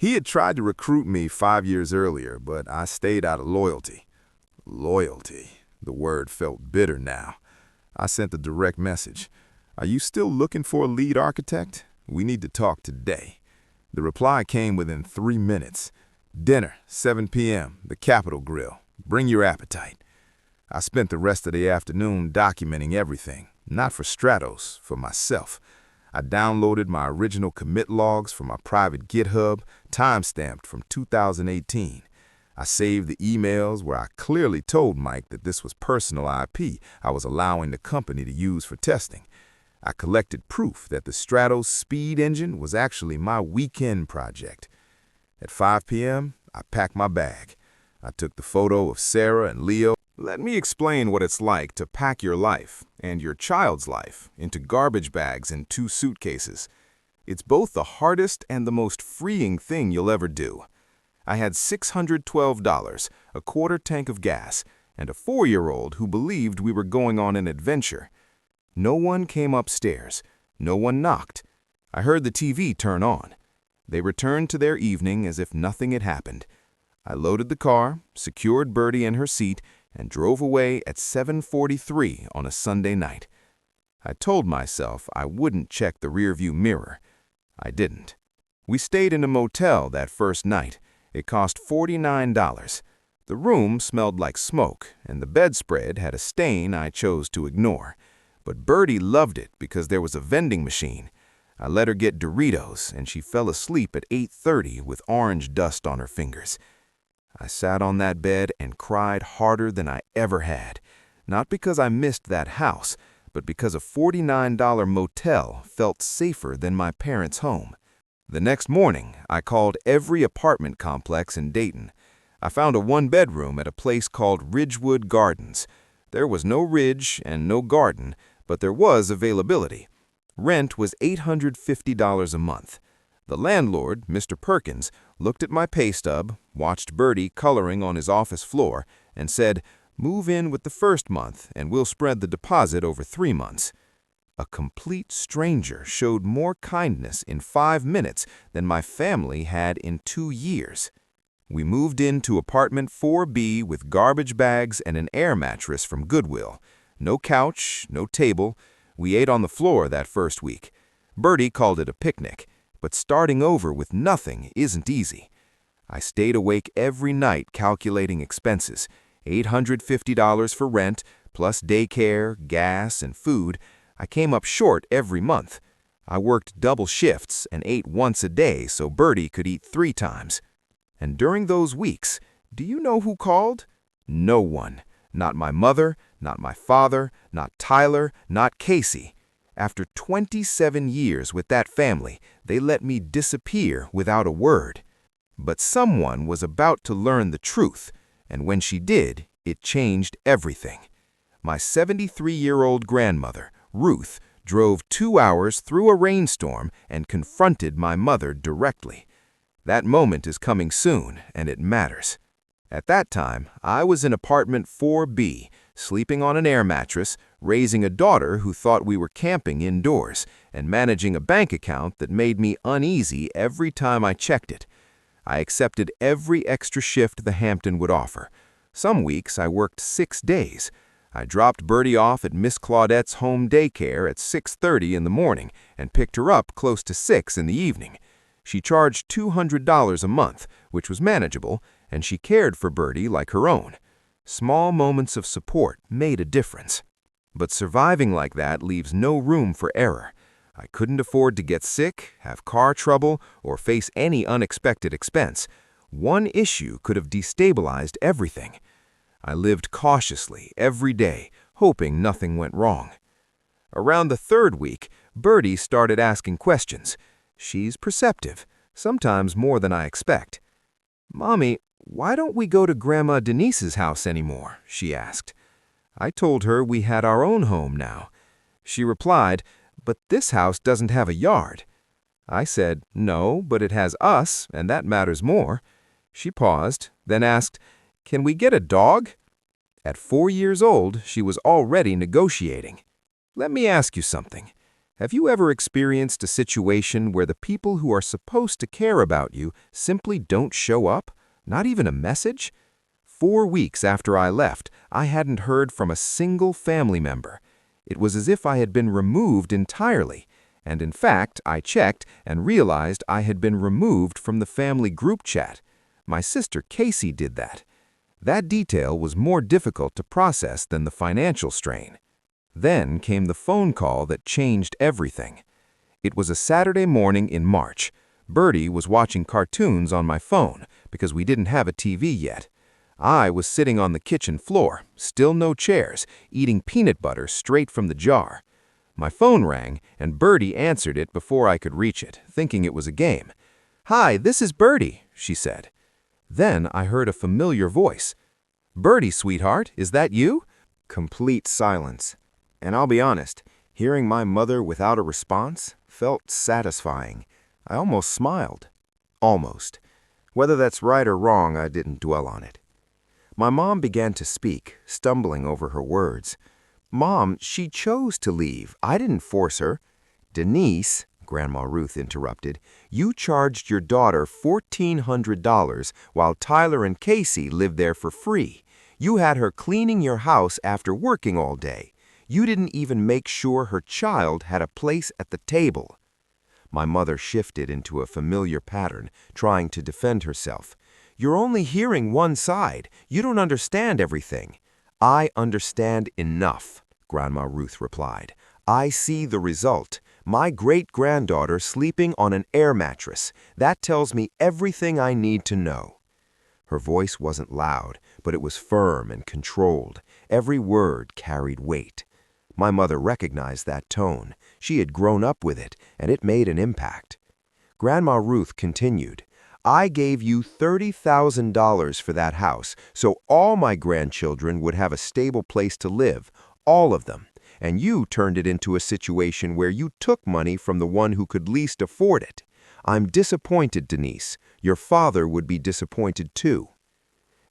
He had tried to recruit me 5 years earlier, but I stayed out of loyalty. Loyalty. The word felt bitter now. I sent a direct message. "Are you still looking for a lead architect? We need to talk today." The reply came within 3 minutes. "Dinner, 7 p.m., the Capitol Grill. Bring your appetite." I spent the rest of the afternoon documenting everything, not for Stratos, for myself. I downloaded my original commit logs from my private GitHub, timestamped from 2018. I saved the emails where I clearly told Mike that this was personal IP I was allowing the company to use for testing. I collected proof that the Stratos speed engine was actually my weekend project. At 5 p.m., I packed my bag. I took the photo of Sarah and Leo. Let me explain what it's like to pack your life and your child's life into garbage bags in 2 suitcases. It's both the hardest and the most freeing thing you'll ever do. I had $612, a quarter tank of gas, and a 4-year-old who believed we were going on an adventure. No one came upstairs. No one knocked. I heard the TV turn on. They returned to their evening as if nothing had happened. I loaded the car, secured Birdie in her seat, and drove away at 7:43 on a Sunday night. I told myself I wouldn't check the rearview mirror. I didn't. We stayed in a motel that first night. It cost $49. The room smelled like smoke, and the bedspread had a stain I chose to ignore. But Birdie loved it because there was a vending machine. I let her get Doritos, and she fell asleep at 8:30 with orange dust on her fingers. I sat on that bed and cried harder than I ever had, not because I missed that house, but because a $49 motel felt safer than my parents' home. The next morning, I called every apartment complex in Dayton. I found a 1-bedroom at a place called Ridgewood Gardens. There was no ridge and no garden, but there was availability. Rent was $850 a month. The landlord, Mr. Perkins, looked at my pay stub, watched Birdie coloring on his office floor, and said, "Move in with the first month, and we'll spread the deposit over 3 months." A complete stranger showed more kindness in 5 minutes than my family had in 2 years. We moved into apartment 4B with garbage bags and an air mattress from Goodwill. No couch, no table. We ate on the floor that first week. Birdie called it a picnic. But starting over with nothing isn't easy. I stayed awake every night calculating expenses, $850 for rent, plus daycare, gas, and food. I came up short every month. I worked double shifts and ate once a day so Birdie could eat 3 times. And during those weeks, do you know who called? No one. Not my mother, not my father, not Tyler, not Casey. After 27 years with that family, they let me disappear without a word. But someone was about to learn the truth, and when she did, it changed everything. My 73-year-old grandmother, Ruth, drove 2 hours through a rainstorm and confronted my mother directly. That moment is coming soon, and it matters. At that time, I was in apartment 4B, sleeping on an air mattress, raising a daughter who thought we were camping indoors, and managing a bank account that made me uneasy every time I checked it. I accepted every extra shift the Hampton would offer. Some weeks I worked 6 days. I dropped Birdie off at Miss Claudette's home daycare at 6:30 in the morning and picked her up close to 6 in the evening. She charged $200 a month, which was manageable, and she cared for Birdie like her own. Small moments of support made a difference. But surviving like that leaves no room for error. I couldn't afford to get sick, have car trouble, or face any unexpected expense. One issue could have destabilized everything. I lived cautiously every day, hoping nothing went wrong. Around the 3rd week, Birdie started asking questions. She's perceptive, sometimes more than I expect. "Mommy, why don't we go to Grandma Denise's house anymore?" she asked. I told her we had our own home now. She replied, "But this house doesn't have a yard." I said, "No, but it has us, and that matters more." She paused, then asked, "Can we get a dog?" At 4 years old, she was already negotiating. "Let me ask you something. Have you ever experienced a situation where the people who are supposed to care about you simply don't show up? Not even a message? 4 weeks after I left, I hadn't heard from a single family member. It was as if I had been removed entirely. And in fact, I checked and realized I had been removed from the family group chat. My sister Casey did that. That detail was more difficult to process than the financial strain. Then came the phone call that changed everything. It was a Saturday morning in March. Bertie was watching cartoons on my phone because we didn't have a TV yet. I was sitting on the kitchen floor, still no chairs, eating peanut butter straight from the jar. My phone rang, and Bertie answered it before I could reach it, thinking it was a game. "Hi, this is Bertie," she said. Then I heard a familiar voice. "Bertie, sweetheart, is that you?" Complete silence. And I'll be honest, hearing my mother without a response felt satisfying. I almost smiled. Almost. Whether that's right or wrong, I didn't dwell on it. My mom began to speak, stumbling over her words. "Mom, she chose to leave. I didn't force her." "Denise," Grandma Ruth interrupted, "you charged your daughter $1,400 while Tyler and Casey lived there for free. You had her cleaning your house after working all day. You didn't even make sure her child had a place at the table." My mother shifted into a familiar pattern, trying to defend herself. "You're only hearing one side. You don't understand everything." "I understand enough," Grandma Ruth replied. "I see the result. My great-granddaughter sleeping on an air mattress. That tells me everything I need to know." Her voice wasn't loud, but it was firm and controlled. Every word carried weight. My mother recognized that tone. She had grown up with it, and it made an impact. Grandma Ruth continued, "I gave you $30,000 for that house, so all my grandchildren would have a stable place to live, all of them. And you turned it into a situation where you took money from the one who could least afford it. I'm disappointed, Denise. Your father would be disappointed too."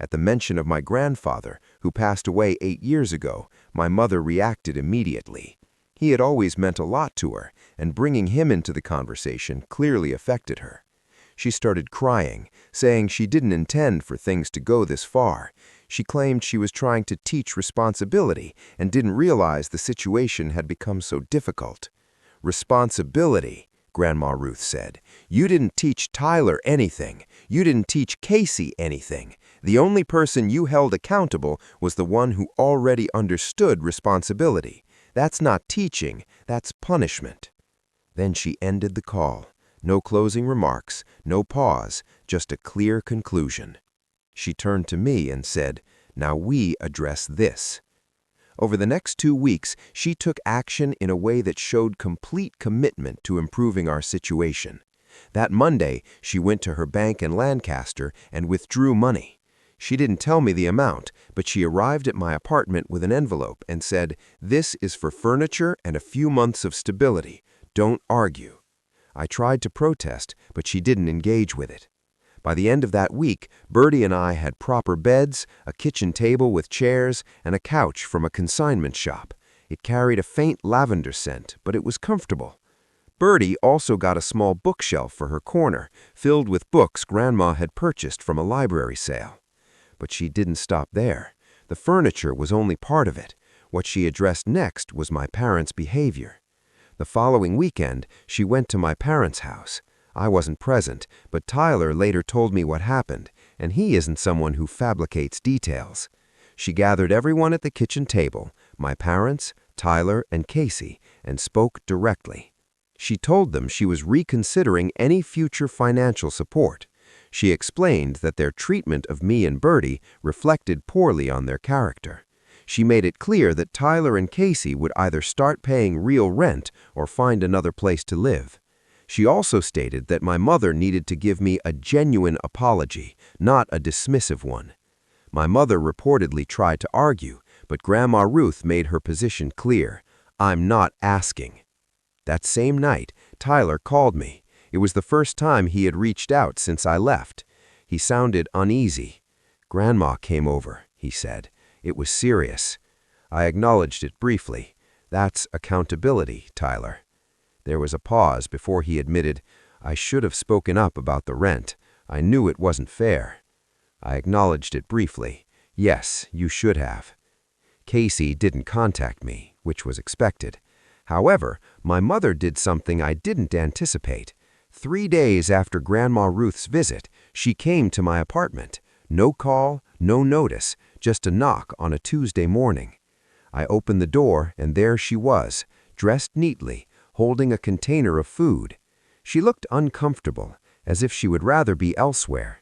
At the mention of my grandfather, who passed away 8 years ago, my mother reacted immediately. He had always meant a lot to her, and bringing him into the conversation clearly affected her. She started crying, saying she didn't intend for things to go this far. She claimed she was trying to teach responsibility and didn't realize the situation had become so difficult. "Responsibility," Grandma Ruth said. "You didn't teach Tyler anything. You didn't teach Casey anything. The only person you held accountable was the one who already understood responsibility. That's not teaching, that's punishment." Then she ended the call. No closing remarks, no pause, just a clear conclusion. She turned to me and said, "Now we address this." Over the next 2 weeks, she took action in a way that showed complete commitment to improving our situation. That Monday, she went to her bank in Lancaster and withdrew money. She didn't tell me the amount, but she arrived at my apartment with an envelope and said, "This is for furniture and a few months of stability. Don't argue." I tried to protest, but she didn't engage with it. By the end of that week, Bertie and I had proper beds, a kitchen table with chairs, and a couch from a consignment shop. It carried a faint lavender scent, but it was comfortable. Bertie also got a small bookshelf for her corner, filled with books Grandma had purchased from a library sale. But she didn't stop there. The furniture was only part of it. What she addressed next was my parents' behavior. The following weekend, she went to my parents' house. I wasn't present, but Tyler later told me what happened, and he isn't someone who fabricates details. She gathered everyone at the kitchen table, my parents, Tyler, and Casey, and spoke directly. She told them she was reconsidering any future financial support. She explained that their treatment of me and Bertie reflected poorly on their character. She made it clear that Tyler and Casey would either start paying real rent or find another place to live. She also stated that my mother needed to give me a genuine apology, not a dismissive one. My mother reportedly tried to argue, but Grandma Ruth made her position clear. "I'm not asking." That same night, Tyler called me. It was the first time he had reached out since I left. He sounded uneasy. "Grandma came over," he said. "It was serious." I acknowledged it briefly. "That's accountability, Tyler." There was a pause before he admitted, "I should have spoken up about the rent. I knew it wasn't fair." I acknowledged it briefly. Yes, you should have. Casey didn't contact me, which was expected. However, my mother did something I didn't anticipate. 3 days after Grandma Ruth's visit, she came to my apartment. No call, no notice, just a knock on a Tuesday morning. I opened the door, and there she was, dressed neatly, holding a container of food. She looked uncomfortable, as if she would rather be elsewhere.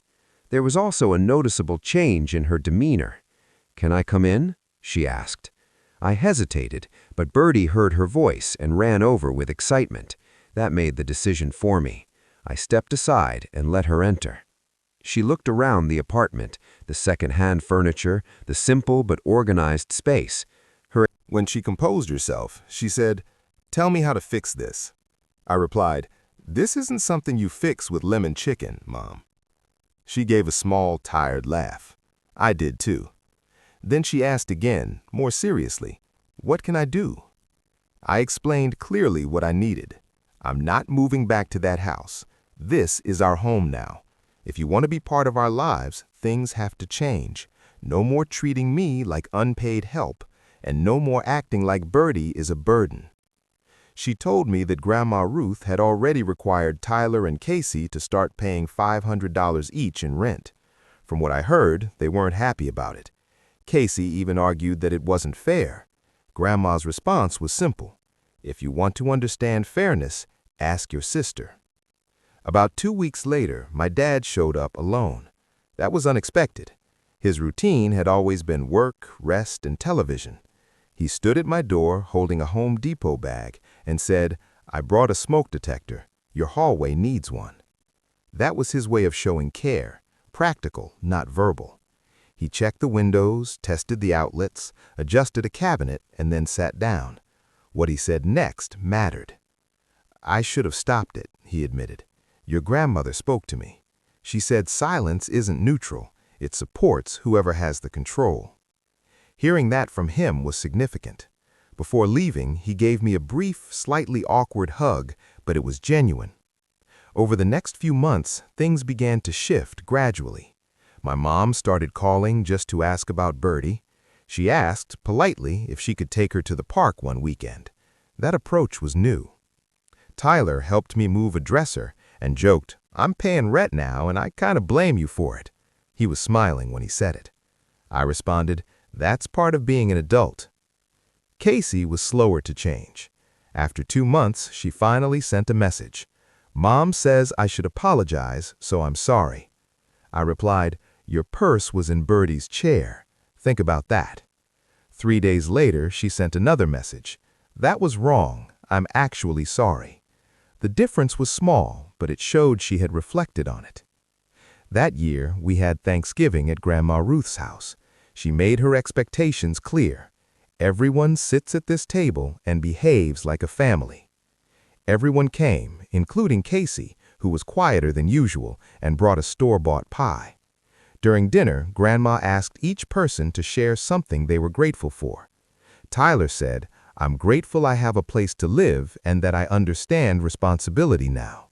There was also a noticeable change in her demeanor. "Can I come in?" she asked. I hesitated, but Bertie heard her voice and ran over with excitement. That made the decision for me. I stepped aside and let her enter. She looked around the apartment, the second-hand furniture, the simple but organized space. When she composed herself, she said, "Tell me how to fix this." I replied, "This isn't something you fix with lemon chicken, Mom." She gave a small, tired laugh. I did too. Then she asked again, more seriously, "What can I do?" I explained clearly what I needed. I'm not moving back to that house. This is our home now. If you want to be part of our lives, things have to change. No more treating me like unpaid help, and no more acting like Bertie is a burden. She told me that Grandma Ruth had already required Tyler and Casey to start paying $500 each in rent. From what I heard, they weren't happy about it. Casey even argued that it wasn't fair. Grandma's response was simple. "If you want to understand fairness, ask your sister." About 2 weeks later, my dad showed up alone. That was unexpected. His routine had always been work, rest, and television. He stood at my door holding a Home Depot bag and said, "I brought a smoke detector. Your hallway needs one." That was his way of showing care, practical, not verbal. He checked the windows, tested the outlets, adjusted a cabinet, and then sat down. What he said next mattered. "I should have stopped it," he admitted. "Your grandmother spoke to me. She said silence isn't neutral. It supports whoever has the control." Hearing that from him was significant. Before leaving, he gave me a brief, slightly awkward hug, but it was genuine. Over the next few months, things began to shift gradually. My mom started calling just to ask about Bertie. She asked, politely, if she could take her to the park one weekend. That approach was new. Tyler helped me move a dresser and joked, "I'm paying rent now and I kind of blame you for it." He was smiling when he said it. I responded, "That's part of being an adult." Casey was slower to change. After 2 months, she finally sent a message. "Mom says I should apologize, so I'm sorry." I replied, "Your purse was in Bertie's chair. Think about that." 3 days later, she sent another message. "That was wrong. I'm actually sorry." The difference was small, but it showed she had reflected on it. That year, we had Thanksgiving at Grandma Ruth's house. She made her expectations clear. Everyone sits at this table and behaves like a family. Everyone came, including Casey, who was quieter than usual and brought a store-bought pie. During dinner, Grandma asked each person to share something they were grateful for. Tyler said, "I'm grateful I have a place to live and that I understand responsibility now."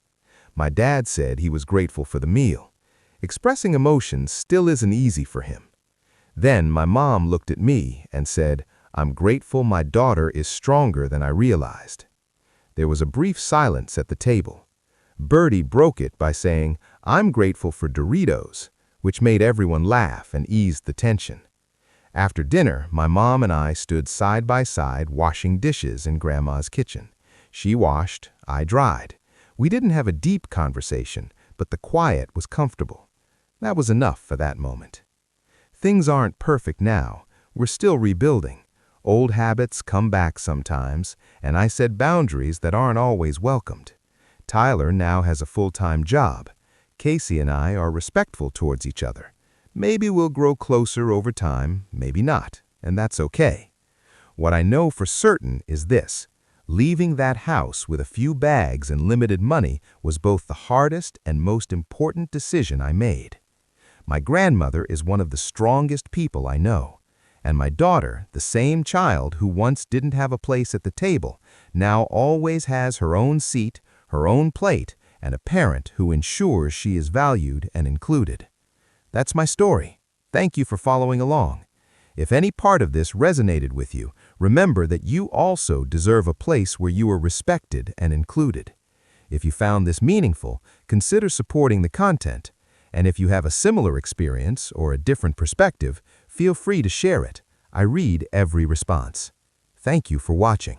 My dad said he was grateful for the meal. Expressing emotions still isn't easy for him. Then my mom looked at me and said, "I'm grateful my daughter is stronger than I realized." There was a brief silence at the table. Bertie broke it by saying, "I'm grateful for Doritos," which made everyone laugh and eased the tension. After dinner, my mom and I stood side by side washing dishes in Grandma's kitchen. She washed, I dried. We didn't have a deep conversation, but the quiet was comfortable. That was enough for that moment. Things aren't perfect now. We're still rebuilding. Old habits come back sometimes, and I set boundaries that aren't always welcomed. Tyler now has a full-time job. Casey and I are respectful towards each other. Maybe we'll grow closer over time, maybe not, and that's okay. What I know for certain is this: leaving that house with a few bags and limited money was both the hardest and most important decision I made. My grandmother is one of the strongest people I know, And my daughter, the same child who once didn't have a place at the table, now always has her own seat, her own plate, and a parent who ensures she is valued and included. That's my story. Thank you for following along. If any part of this resonated with you, remember that you also deserve a place where you are respected and included. If you found this meaningful, consider supporting the content. And if you have a similar experience or a different perspective, feel free to share it. I read every response. Thank you for watching.